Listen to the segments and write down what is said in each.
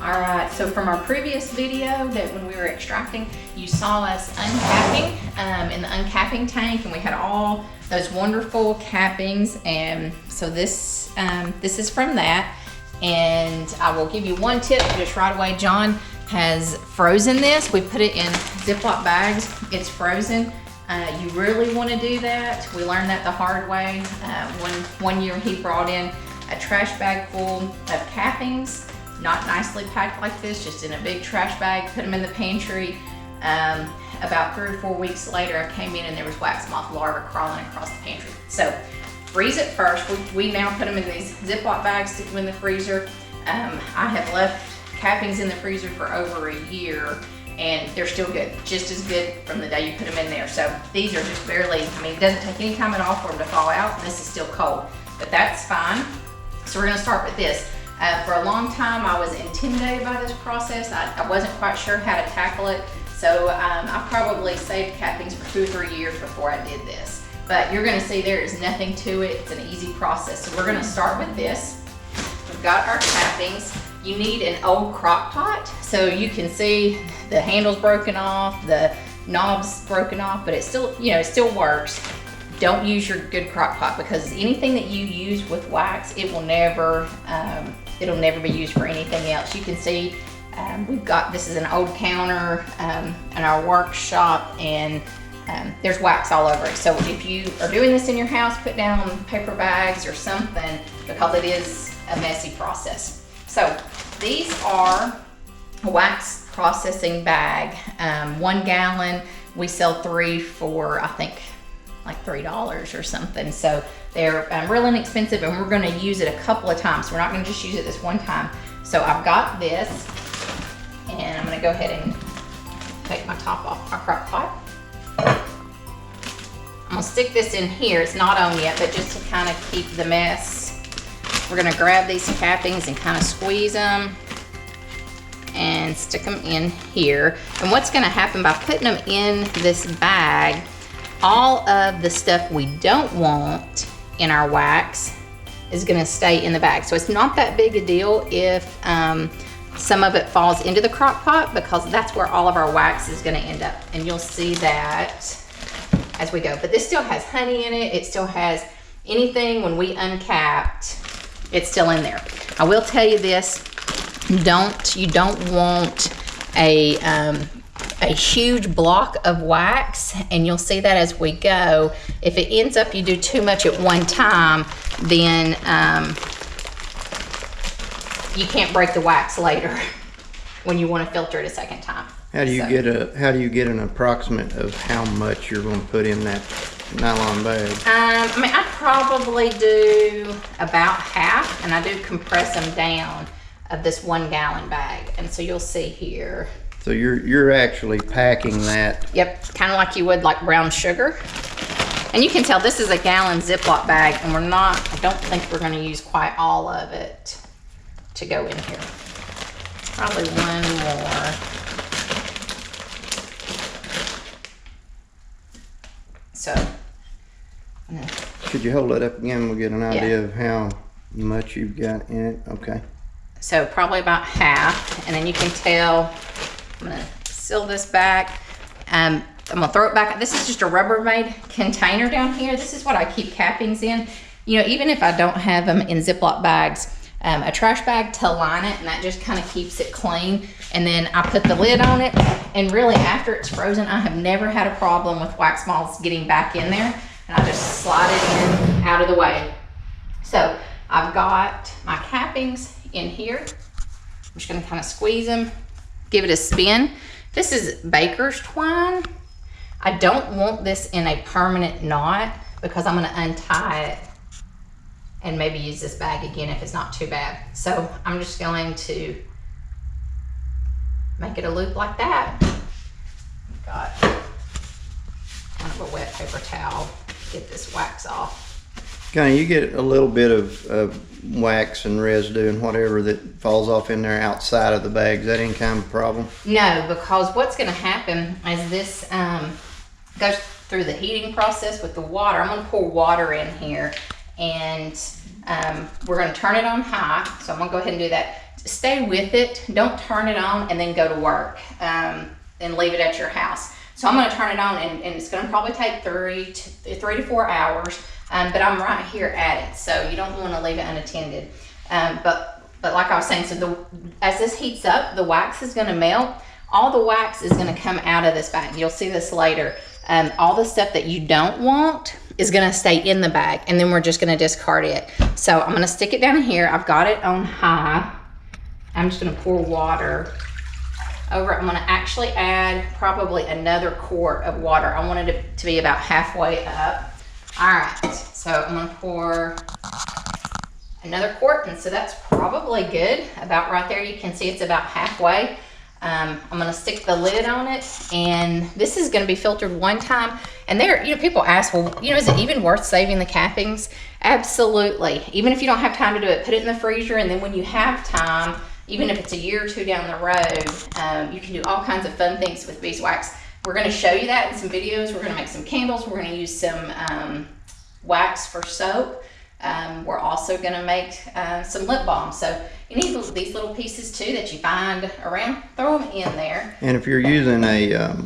All right, so from our previous video that when we were extracting, you saw us uncapping in the uncapping tank, and we had all those wonderful cappings. And so this is from that. And I will give you one tip just right away. John has frozen this. We put it in Ziploc bags. It's frozen. You really want to do that. We learned that the hard way. One year he brought in a trash bag full of cappings, not nicely packed like this, just in a big trash bag, put them in the pantry. About 3 or 4 weeks later, I came in and there was wax moth larvae crawling across the pantry. So freeze it first. We now put them in these Ziploc bags, stick them in the freezer. I have left cappings in the freezer for over a year and they're still good, just as good from the day you put them in there. So these are just barely, I mean, it doesn't take any time at all for them to fall out, and this is still cold, but that's fine. So we're gonna start with this. For a long time, I was intimidated by this process. I wasn't quite sure how to tackle it. So I probably saved cappings for 2 or 3 years before I did this. But you're gonna see there is nothing to it. It's an easy process. So we're gonna start with this. We've got our cappings. You need an old crock pot. So you can see the handle's broken off, the knob's broken off, but it still, you know, it still works. Don't use your good crock pot, because anything that you use with wax, it will never, it'll never be used for anything else. You can see we've got, this is an old counter in our workshop, and there's wax all over it. So if you are doing this in your house, put down paper bags or something, because it is a messy process. So these are a wax processing bag, 1 gallon. We sell 3 for, I think, like $3 or something. So they're real inexpensive, and we're gonna use it a couple of times. We're not gonna just use it this one time. So I've got this, and I'm gonna go ahead and take my top off our crock pot. I'm gonna stick this in here. It's not on yet, but just to kind of keep the mess, we're gonna grab these cappings and kind of squeeze them and stick them in here. And what's gonna happen by putting them in this bag, all of the stuff we don't want in our wax is gonna stay in the bag. So it's not that big a deal if some of it falls into the crock pot, because that's where all of our wax is gonna end up. And you'll see that as we go. But this still has honey in it. It still has anything when we uncapped, it's still in there. I will tell you this, you don't want a huge block of wax, and you'll see that as we go. If it ends up you do too much at one time, then you can't break the wax later when you want to filter it a second time. How do you get an approximate of how much you're going to put in that nylon bag? I mean, I probably do about half, and I do compress them down of this 1 gallon bag. And so you'll see here. So you're actually packing that. Yep, kind of like you would like brown sugar. And you can tell this is a gallon Ziploc bag, and I don't think we're gonna use quite all of it to go in here. Probably one more. So. Could you hold it up again? We'll get an idea of how much you've got in it. Okay. So probably about half, and then you can tell. I'm gonna seal this back. I'm gonna throw it back. This is just a Rubbermaid container down here. This is what I keep cappings in. You know, even if I don't have them in Ziploc bags, a trash bag to line it, and that just kind of keeps it clean. And then I put the lid on it, and really after it's frozen, I have never had a problem with wax moths getting back in there. And I just slide it in out of the way. So I've got my cappings in here. I'm just gonna kind of squeeze them, give it a spin. This is baker's twine. I don't want this in a permanent knot, because I'm gonna untie it and maybe use this bag again if it's not too bad. So I'm just going to make it a loop like that. Got kind of a wet paper towel, get this wax off. Connie, you get a little bit of wax and residue and whatever that falls off in there outside of the bag. Is that any kind of problem? No, because what's going to happen is this goes through the heating process with the water. I'm going to pour water in here, and we're going to turn it on high. So I'm going to go ahead and do that. stay with it. Don't turn it on and then go to work and leave it at your house. So I'm going to turn it on, and it's going to probably take 3 to 4 hours, but I'm right here at it, so you don't want to leave it unattended. But like I was saying, so as this heats up, the wax is going to melt. All the wax is going to come out of this bag. You'll see this later. All the stuff that you don't want is going to stay in the bag, and then we're just going to discard it. So I'm going to stick it down here. I've got it on high. I'm just going to pour water over. I'm going to actually add probably another quart of water. I wanted it to be about halfway up. All right, so I'm going to pour another quart, and so that's probably good. About right there, you can see it's about halfway. I'm going to stick the lid on it, and this is going to be filtered one time. And there, people ask, well, is it even worth saving the cappings? Absolutely. Even if you don't have time to do it, put it in the freezer, and then when you have time, even if it's a year or two down the road, you can do all kinds of fun things with beeswax. We're going to show you that in some videos. We're going to make some candles. We're going to use some wax for soap. We're also going to make some lip balm. So you need these little pieces too that you find around. Throw them in there. And if you're using a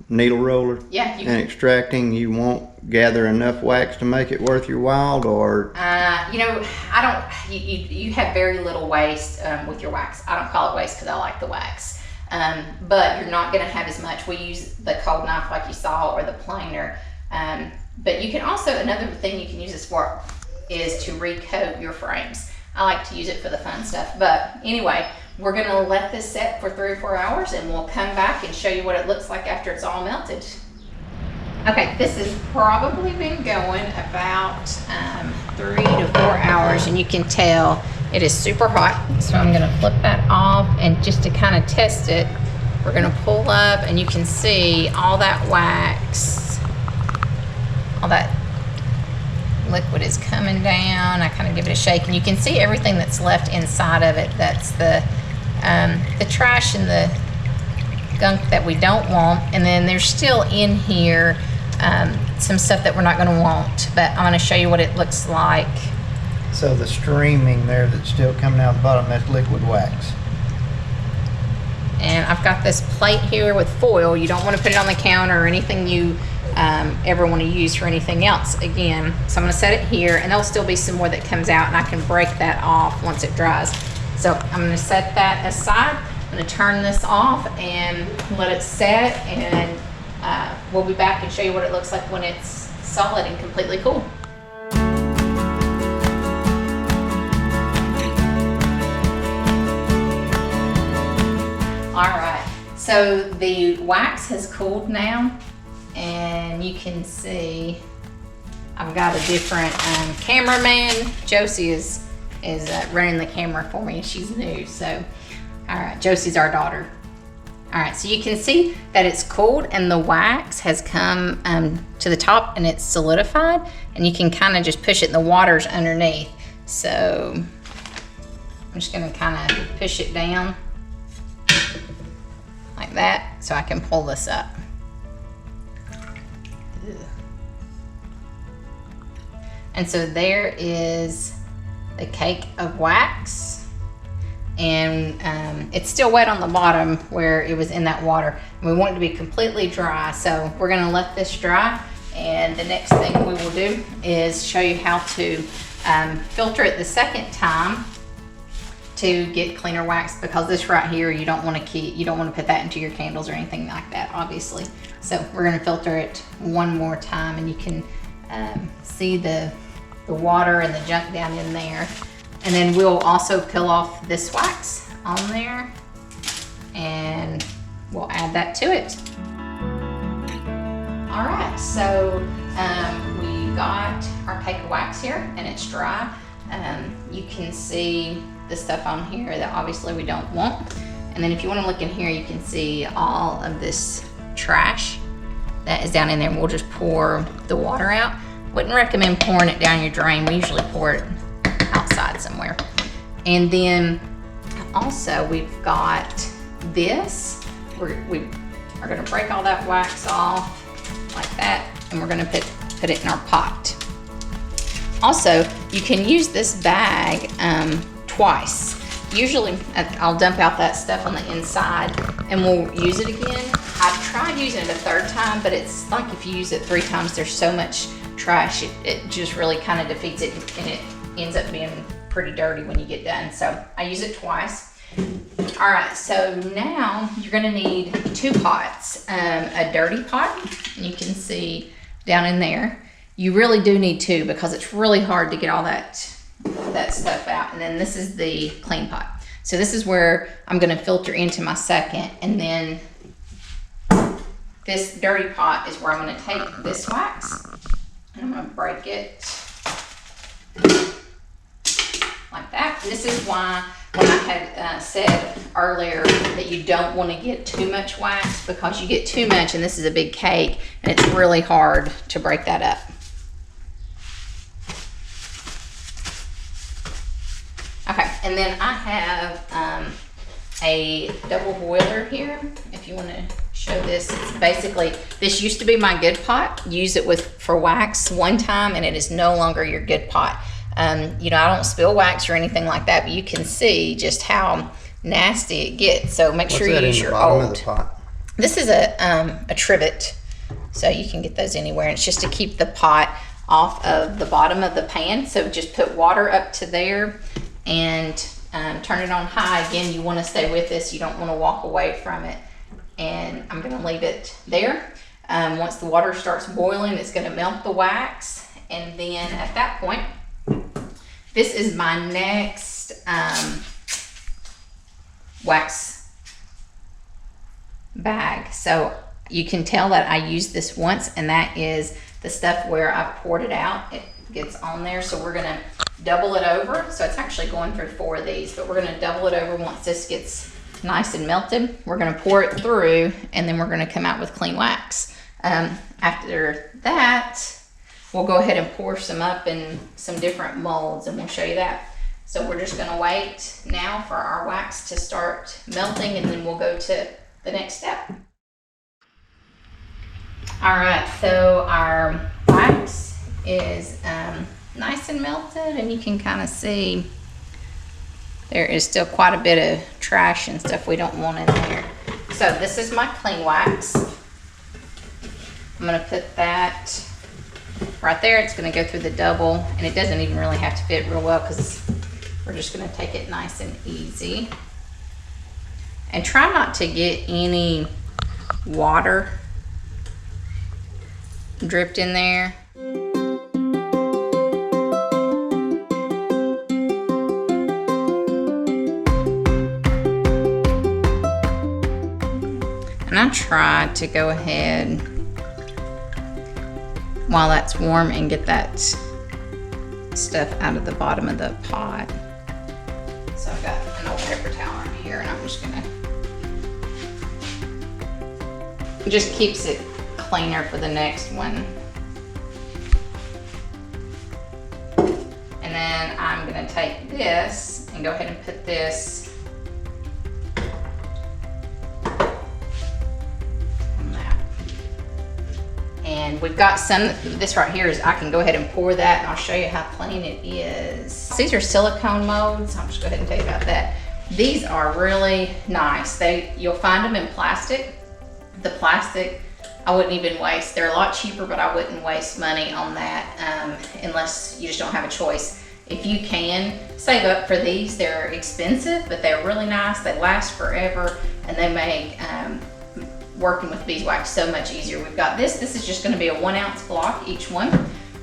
needle roller, and extracting, you won't gather enough wax to make it worth your while, or you have very little waste with your wax. I don't call it waste because I like the wax, but you're not going to have as much. We use the cold knife like you saw, or the planer, but you can also, another thing you can use this for is to recoat your frames. I like to use it for the fun stuff. But anyway, we're going to let this set for 3 or 4 hours, and we'll come back and show you what it looks like after it's all melted. Okay, this has probably been going about 3 to 4 hours, and you can tell it is super hot. So I'm going to flip that off, and just to kind of test it, we're going to pull up, and you can see all that wax, all that liquid is coming down. I kind of give it a shake, and you can see everything that's left inside of it. That's the trash and the gunk that we don't want, and then there's still in here some stuff that we're not going to want, but I'm going to show you what it looks like. So the streaming there that's still coming out the bottom, that's liquid wax. And I've got this plate here with foil. You don't want to put it on the counter or anything you ever want to use for anything else again. So I'm going to set it here, and there'll still be some more that comes out, and I can break that off once it dries. So I'm going to set that aside. I'm going to turn this off and let it set, and we'll be back and show you what it looks like when it's solid and completely cool. All right, so the wax has cooled now, and you can see I've got a different cameraman. Josie is running the camera for me. She's new, so all right, Josie's our daughter. All right, so you can see that it's cooled, and the wax has come to the top, and it's solidified, and you can kind of just push it, and the water's underneath. So I'm just gonna kind of push it down like that so I can pull this up. And so there is the cake of wax, and it's still wet on the bottom where it was in that water. We want it to be completely dry, so we're gonna let this dry, and the next thing we will do is show you how to filter it the second time to get cleaner wax, because this right here, you don't want to put that into your candles or anything like that, obviously. So we're gonna filter it one more time, and you can see the water and the junk down in there. And then we'll also peel off this wax on there, and we'll add that to it. All right, so we got our cake of wax here, and it's dry. You can see the stuff on here that obviously we don't want. And then if you want to look in here, you can see all of this trash that is down in there. We'll just pour the water out. Wouldn't recommend pouring it down your drain. We usually pour it outside somewhere. And then also we've got this. We are going to break all that wax off like that, and we're going to put it in our pot. Also, you can use this bag twice. Usually, I'll dump out that stuff on the inside and we'll use it again. I've tried using it a third time, but it's like if you use it 3 times, there's so much trash, it just really kind of defeats it, and it ends up being pretty dirty when you get done. So I use it twice. All right, so now you're gonna need 2 pots. A dirty pot, and you can see down in there. You really do need 2 because it's really hard to get all that stuff out. And then this is the clean pot. So this is where I'm gonna filter into my second, and then this dirty pot is where I'm gonna take this wax and I'm gonna break it like that. This is why when I had said earlier that you don't want to get too much wax, because you get too much, and this is a big cake, and it's really hard to break that up. Okay, and then I have a double boiler here. If you want to show this, it's basically, this used to be my good pot. Use it for wax one time, and it is no longer your good pot. You know, I don't spill wax or anything like that, but you can see just how nasty it gets. So make sure you use your old. Of the pot? This is a trivet, so you can get those anywhere. And it's just to keep the pot off of the bottom of the pan. So just put water up to there and turn it on high. Again, you want to stay with this. You don't want to walk away from it. And I'm going to leave it there. Once the water starts boiling, it's going to melt the wax. And then at that point, this is my next wax bag. So you can tell that I used this once, and that is the stuff where I've poured it out. It gets on there. So we're gonna double it over. So it's actually going through 4 of these, but we're gonna double it over once this gets nice and melted. We're gonna pour it through, and then we're gonna come out with clean wax. After that, we'll go ahead and pour some up in some different molds, and we'll show you that. So we're just gonna wait now for our wax to start melting, and then we'll go to the next step. All right, so our wax is nice and melted, and you can kind of see there is still quite a bit of trash and stuff we don't want in there. So this is my clean wax. I'm gonna put that right there. It's gonna go through the double, and it doesn't even really have to fit real well because we're just gonna take it nice and easy. And try not to get any water dripped in there. And I try to go ahead while that's warm and get that stuff out of the bottom of the pot. So I've got an old paper towel right here, and I'm just gonna, it just keeps it cleaner for the next one. And then I'm gonna take this and go ahead and put this on that. And we've got some, this right here is, I can go ahead and pour that, and I'll show you how clean it is. These are silicone molds. I'll just go ahead and tell you about that. These are really nice. You'll find them in plastic. The plastic, I wouldn't even waste. They're a lot cheaper, but I wouldn't waste money on that unless you just don't have a choice. If you can, save up for these. They're expensive, but they're really nice. They last forever, and they make working with beeswax so much easier. We've got this. This is just going to be a 1 ounce block each one.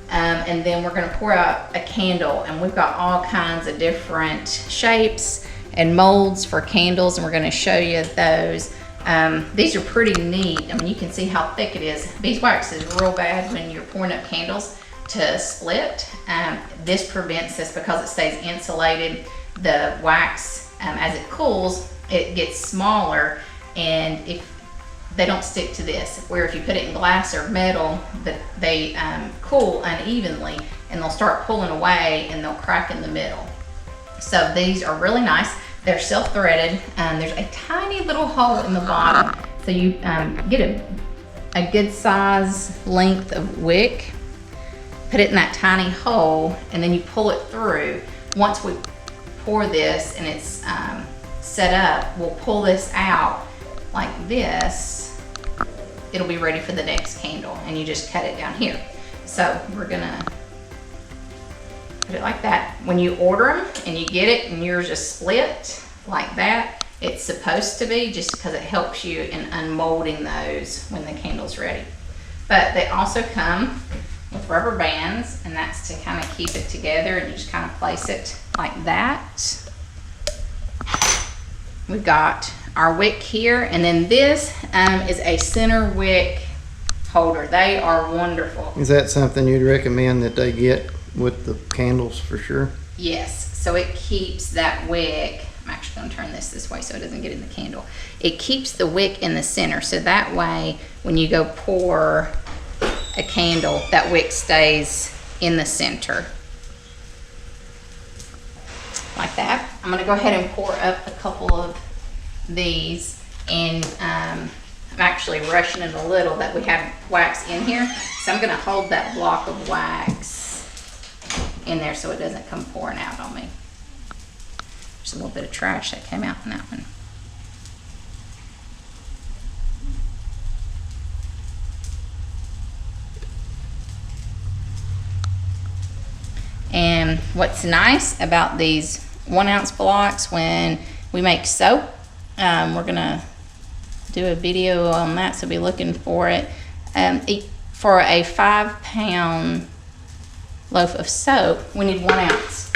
And then we're going to pour out a candle, and we've got all kinds of different shapes and molds for candles, and we're going to show you those. These are pretty neat. I mean, you can see how thick it is. Beeswax is real bad when you're pouring up candles to split. This prevents this because it stays insulated. The wax, as it cools, it gets smaller, and if they don't stick to this, where if you put it in glass or metal, they cool unevenly, and they'll start pulling away, and they'll crack in the middle. So these are really nice. They're self-threaded. There's a tiny little hole in the bottom, so you get a good size length of wick, put it in that tiny hole, and then you pull it through. Once we pour this and it's set up, we'll pull this out like this. It'll be ready for the next candle, and you just cut it down here. So we're gonna put it like that. When you order them and you get it and yours is split like that, it's supposed to be, just because it helps you in unmolding those when the candle's ready. But they also come with rubber bands, and that's to kind of keep it together, and you just kind of place it like that. We've got our wick here, and then this is a center wick holder. They are wonderful. Is that something you'd recommend that they get with the candles for sure? Yes, so it keeps that wick. I'm actually going to turn this way so it doesn't get in the candle. It keeps the wick in the center, so that way when you go pour a candle, that wick stays in the center. Like that. I'm going to go ahead and pour up a couple of these, and I'm actually rushing it a little that we have wax in here, so I'm going to hold that block of wax in there so it doesn't come pouring out on me. There's a little bit of trash that came out in that one. And what's nice about these 1 ounce blocks, when we make soap, we're gonna do a video on that, so be looking for it. For a 5-pound loaf of soap, we need 1 ounce.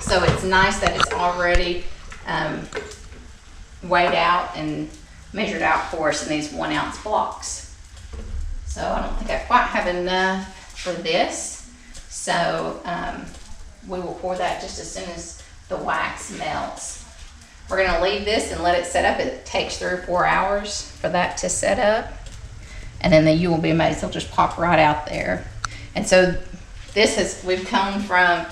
So it's nice that it's already weighed out and measured out for us in these 1 ounce blocks. So I don't think I quite have enough for this. So we will pour that just as soon as the wax melts. We're gonna leave this and let it set up. It takes 3 or 4 hours for that to set up. And then you will be amazed, they'll just pop right out there. And so we've come from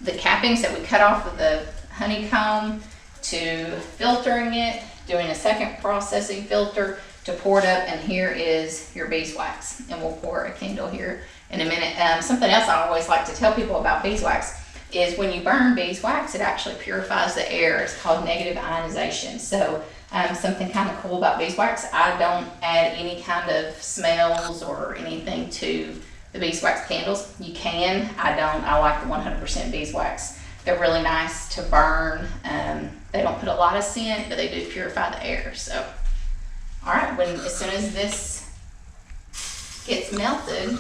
the cappings that we cut off of the honeycomb to filtering it, doing a second processing filter to pour it up, and here is your beeswax. And we'll pour a candle here in a minute. Something else I always like to tell people about beeswax is when you burn beeswax, it actually purifies the air. It's called negative ionization. So something kind of cool about beeswax, I don't add any kind of smells or anything to the beeswax candles. You can, I don't. I like the 100% beeswax. They're really nice to burn. They don't put a lot of scent, but they do purify the air. So, all right, as soon as this gets melted,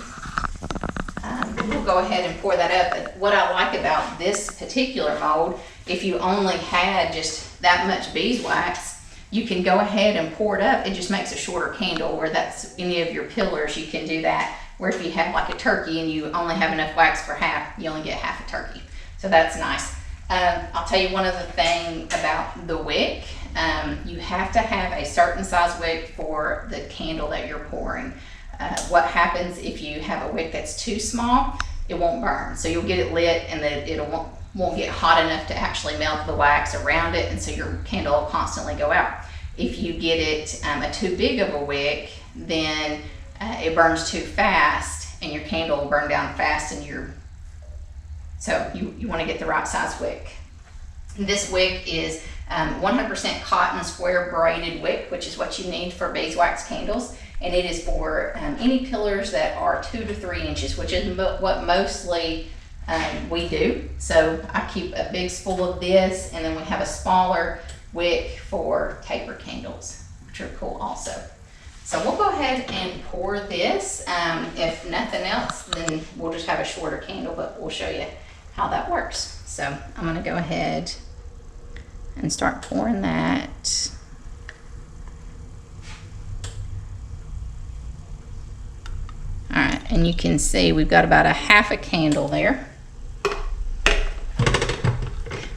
we'll go ahead and pour that up. But what I like about this particular mold, if you only had just that much beeswax, you can go ahead and pour it up. It just makes a shorter candle, where that's any of your pillars, you can do that. Where if you have like a turkey and you only have enough wax for half, you only get half a turkey. So that's nice. I'll tell you one other thing about the wick. You have to have a certain size wick for the candle that you're pouring. What happens if you have a wick that's too small, it won't burn. So you'll get it lit and it won't get hot enough to actually melt the wax around it, and so your candle will constantly go out. If you get it a too big of a wick, then it burns too fast and your candle will burn down fast, and so you want to get the right size wick. This wick is 100% cotton square braided wick, which is what you need for beeswax candles, and it is for any pillars that are 2 to 3 inches, which is what mostly we do. So I keep a big spool of this, and then we have a smaller wick for taper candles, which are cool also. So we'll go ahead and pour this. If nothing else, then we'll just have a shorter candle, but we'll show you how that works. So I'm gonna go ahead and start pouring that. All right, and you can see we've got about a half a candle there.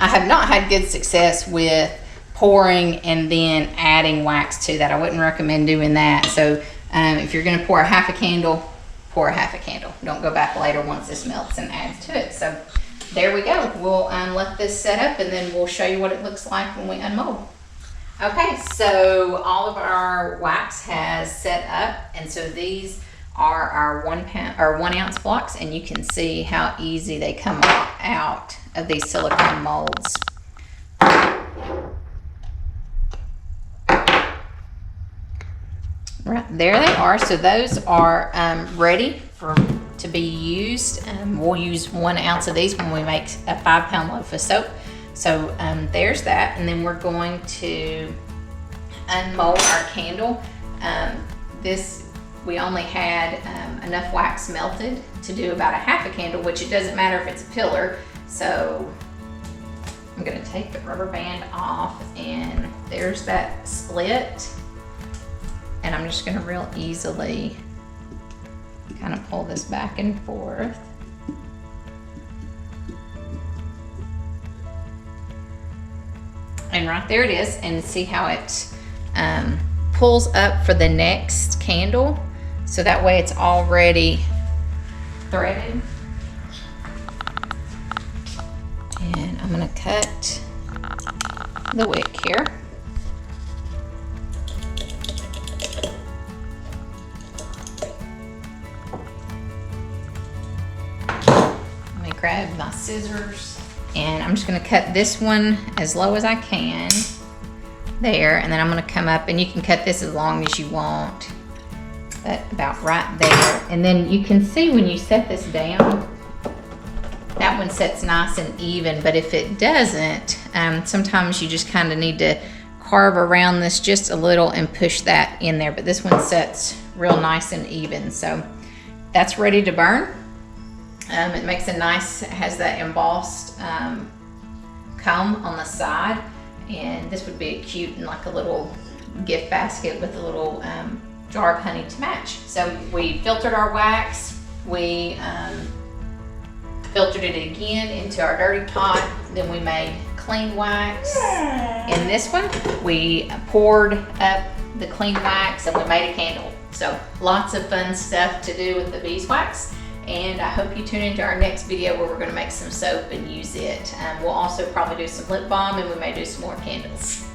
I have not had good success with pouring and then adding wax to that. I wouldn't recommend doing that. So if you're gonna pour a half a candle, pour a half a candle. Don't go back later once this melts and add to it. So there we go. We'll let this set up, and then we'll show you what it looks like when we unmold. Okay, so all of our wax has set up, and so these are our 1 pound or 1 ounce blocks, and you can see how easy they come out of these silicone molds. Right, there they are. So those are ready to be used. We'll use 1 ounce of these when we make a 5 pound loaf of soap. So there's that, and then we're going to unmold our candle. We only had enough wax melted to do about a half a candle, which it doesn't matter if it's a pillar. So I'm gonna take the rubber band off, and there's that split. And I'm just gonna real easily kind of pull this back and forth. And right there it is, and see how it pulls up for the next candle. So that way it's already threaded. And I'm gonna cut the wick here. Let me grab my scissors, and I'm just gonna cut this one as low as I can. There, and then I'm gonna come up, and you can cut this as long as you want, but about right there. And then you can see when you set this down, that one sets nice and even, but if it doesn't, sometimes you just kind of need to carve around this just a little and push that in there, but this one sets real nice and even. So that's ready to burn. It makes a nice, has that embossed comb on the side. And this would be cute in like a little gift basket with a little jar of honey to match. So we filtered our wax. We filtered it again into our dirty pot. Then we made clean wax. In this one, we poured up the clean wax and we made a candle. So lots of fun stuff to do with the beeswax. And I hope you tune into our next video where we're going to make some soap and use it. We'll also probably do some lip balm, and we may do some more candles.